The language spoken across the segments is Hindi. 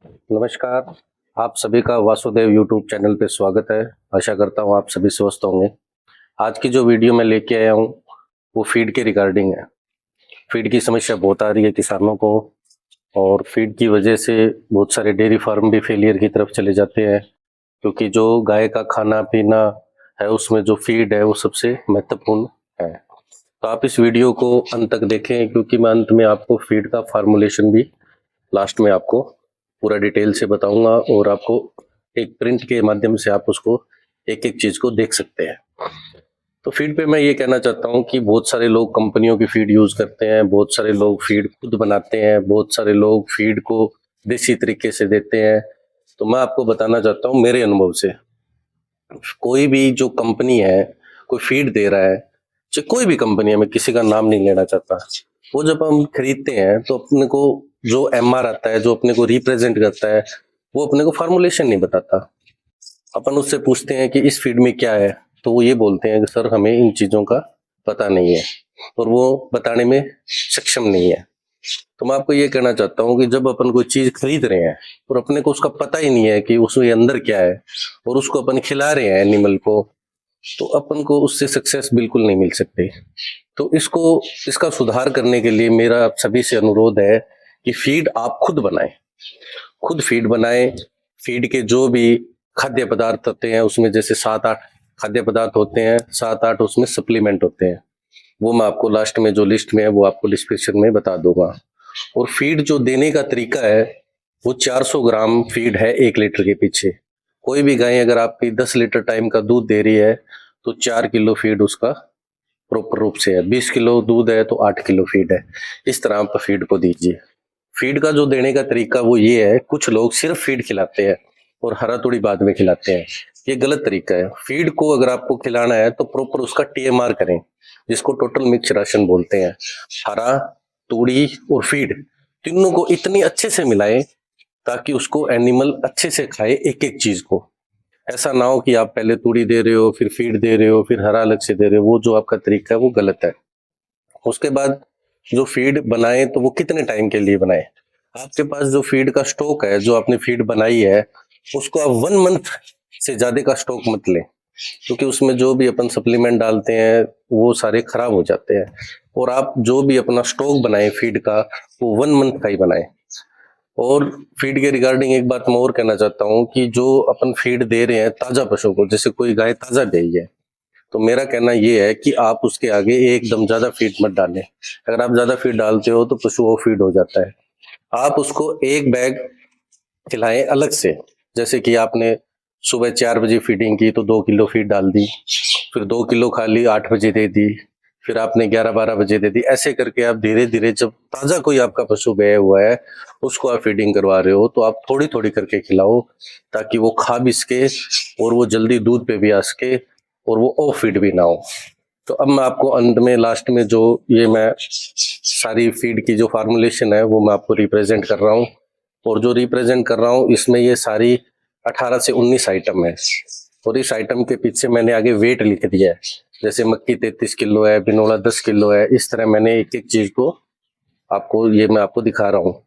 नमस्कार। आप सभी का वासुदेव यूट्यूब चैनल पे स्वागत है। आशा करता हूँ आप सभी स्वस्थ होंगे। आज की जो वीडियो मैं लेके आया हूँ वो फीड के रिगार्डिंग है। फीड की समस्या बहुत आ रही है किसानों को, और फीड की वजह से बहुत सारे डेयरी फार्म भी फेलियर की तरफ चले जाते हैं, क्योंकि जो गाय का खाना पीना है उसमें जो फीड है वो सबसे महत्वपूर्ण है। तो आप इस वीडियो को अंत तक देखें, क्योंकि मैं अंत में आपको फीड का फार्मूलेशन भी लास्ट में आपको पूरा डिटेल से बताऊंगा, और आपको एक प्रिंट के माध्यम से आप उसको एक एक चीज को देख सकते हैं। तो फीड पे मैं ये कहना चाहता हूँ कि बहुत सारे लोग कंपनियों की फीड यूज करते हैं, बहुत सारे लोग फीड खुद बनाते हैं, बहुत सारे लोग फीड को देसी तरीके से देते हैं। तो मैं आपको बताना चाहता हूँ मेरे अनुभव से, कोई भी जो कंपनी है कोई फीड दे रहा है, चाहे कोई भी कंपनी है, मैं किसी का नाम नहीं लेना चाहता, वो जब हम खरीदते हैं तो अपने को जो एमआर आता है, जो अपने को रिप्रेजेंट करता है, वो अपने को फार्मूलेशन नहीं बताता। अपन उससे पूछते हैं कि इस फीड में क्या है, तो वो ये बोलते हैं कि सर हमें इन चीजों का पता नहीं है, और वो बताने में सक्षम नहीं है। तो मैं आपको ये कहना चाहता हूँ कि जब अपन कोई चीज खरीद रहे हैं और अपने को उसका पता ही नहीं है कि उसमें अंदर क्या है, और उसको अपन खिला रहे हैं एनिमल को, तो अपन को उससे सक्सेस बिल्कुल नहीं मिल सकती। तो इसका सुधार करने के लिए मेरा आप सभी से अनुरोध है कि फीड आप खुद बनाएं, खुद फीड बनाएं। फीड के जो भी खाद्य पदार्थ होते हैं उसमें जैसे 7-8 खाद्य पदार्थ होते हैं, 7-8 उसमें सप्लीमेंट होते हैं, वो मैं आपको लास्ट में जो लिस्ट में है वो आपको डिस्क्रिप्शन में बता दूंगा। और फीड जो देने का तरीका है वो 400 ग्राम फीड है 1 लीटर के पीछे। कोई भी गाय अगर आपकी 10 लीटर टाइम का दूध दे रही है तो 4 किलो फीड उसका प्रॉपर रूप से है। 20 किलो दूध है तो 8 किलो फीड है। इस तरह आप फीड को दीजिए। फीड का जो देने का तरीका वो ये है, कुछ लोग सिर्फ फीड खिलाते हैं और हरा तूड़ी बाद में खिलाते हैं, ये गलत तरीका है। फीड को अगर आपको खिलाना है तो प्रॉपर उसका टीएमआर करें, जिसको टोटल मिक्स राशन बोलते हैं। हरा, तूड़ी और फीड तीनों को इतनी अच्छे से मिलाएं ताकि उसको एनिमल अच्छे से खाए एक एक चीज को। ऐसा ना हो कि आप पहले तूड़ी दे रहे हो, फिर फीड दे रहे हो, फिर हरा अलग से दे रहे हो। वो जो आपका तरीका है वो गलत है। उसके बाद जो फीड बनाए तो वो कितने टाइम के लिए बनाए। आपके पास जो फीड का स्टॉक है, जो आपने फीड बनाई है, उसको आप 1 मंथ से ज्यादा का स्टॉक मत लें, क्योंकि उसमें जो भी अपन सप्लीमेंट डालते हैं वो सारे खराब हो जाते हैं। और आप जो भी अपना स्टॉक बनाए फीड का वो 1 मंथ का ही बनाए। और फीड के रिगार्डिंग एक बात मैं और कहना चाहता हूँ कि जो अपन फीड दे रहे हैं ताजा पशु को, जैसे कोई गाय ताजा गई है, तो मेरा कहना ये है कि आप उसके आगे एकदम ज्यादा फीड मत डालें। अगर आप ज्यादा फीड डालते हो तो पशु वो फीड हो जाता है। आप उसको एक बैग खिलाएं अलग से। जैसे कि आपने सुबह 4 बजे फीडिंग की तो 2 किलो फीड डाल दी, फिर 2 किलो खाली 8 बजे दे दी, फिर आपने 11-12 बजे दे दी। ऐसे करके आप धीरे धीरे, जब ताजा कोई आपका पशु गया हुआ है उसको आप फीडिंग करवा रहे हो, तो आप थोड़ी थोड़ी करके खिलाओ ताकि वो खा भी सके और वो जल्दी दूध पे भी आ सके और वो ओवर फीड भी ना हो। तो अब मैं आपको अंत में लास्ट में जो ये मैं सारी फीड की जो फार्मूलेशन है वो मैं आपको रिप्रेजेंट कर रहा हूँ, और जो रिप्रेजेंट कर रहा हूँ इसमें ये सारी 18 से 19 आइटम है। और इस आइटम के पीछे मैंने आगे वेट लिख दिया है, जैसे मक्की 33 किलो है, बिनोला 10 किलो है। इस तरह मैंने एक एक चीज को आपको ये मैं आपको दिखा रहा हूँ।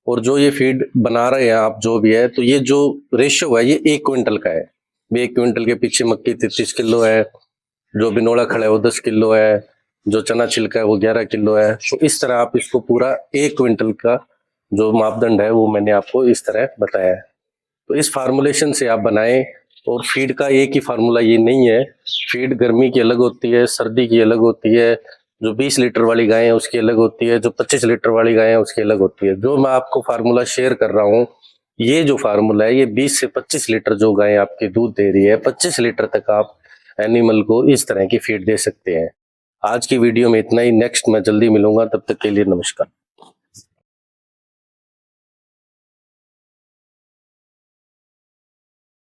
और जो ये फीड बना रहे हैं आप जो भी है, तो ये जो रेशियो है ये 1 क्विंटल का है। 1 क्विंटल के पीछे मक्की 33 किलो है, जो बिनोला खड़ा है वो 10 किलो है, जो चना छिलका है वो 11 किलो है। तो इस तरह आप इसको पूरा 1 क्विंटल का जो मापदंड है वो मैंने आपको इस तरह बताया है। तो इस फार्मूलेशन से आप बनाएं। और फीड का एक ही फार्मूला ये नहीं है, फीड गर्मी की अलग होती है, सर्दी की अलग होती है, जो 20 लीटर वाली गाय है उसकी अलग होती है, जो 25 लीटर वाली गाय है उसकी अलग होती है। जो मैं आपको फार्मूला शेयर कर रहा हूँ, ये जो फार्मूला है ये 20 से 25 लीटर जो गाय आपकी दूध दे रही है, 25 लीटर तक आप एनिमल को इस तरह की फीड दे सकते हैं। आज की वीडियो में इतना ही। नेक्स्ट मैं जल्दी मिलूंगा, तब तक के लिए नमस्कार।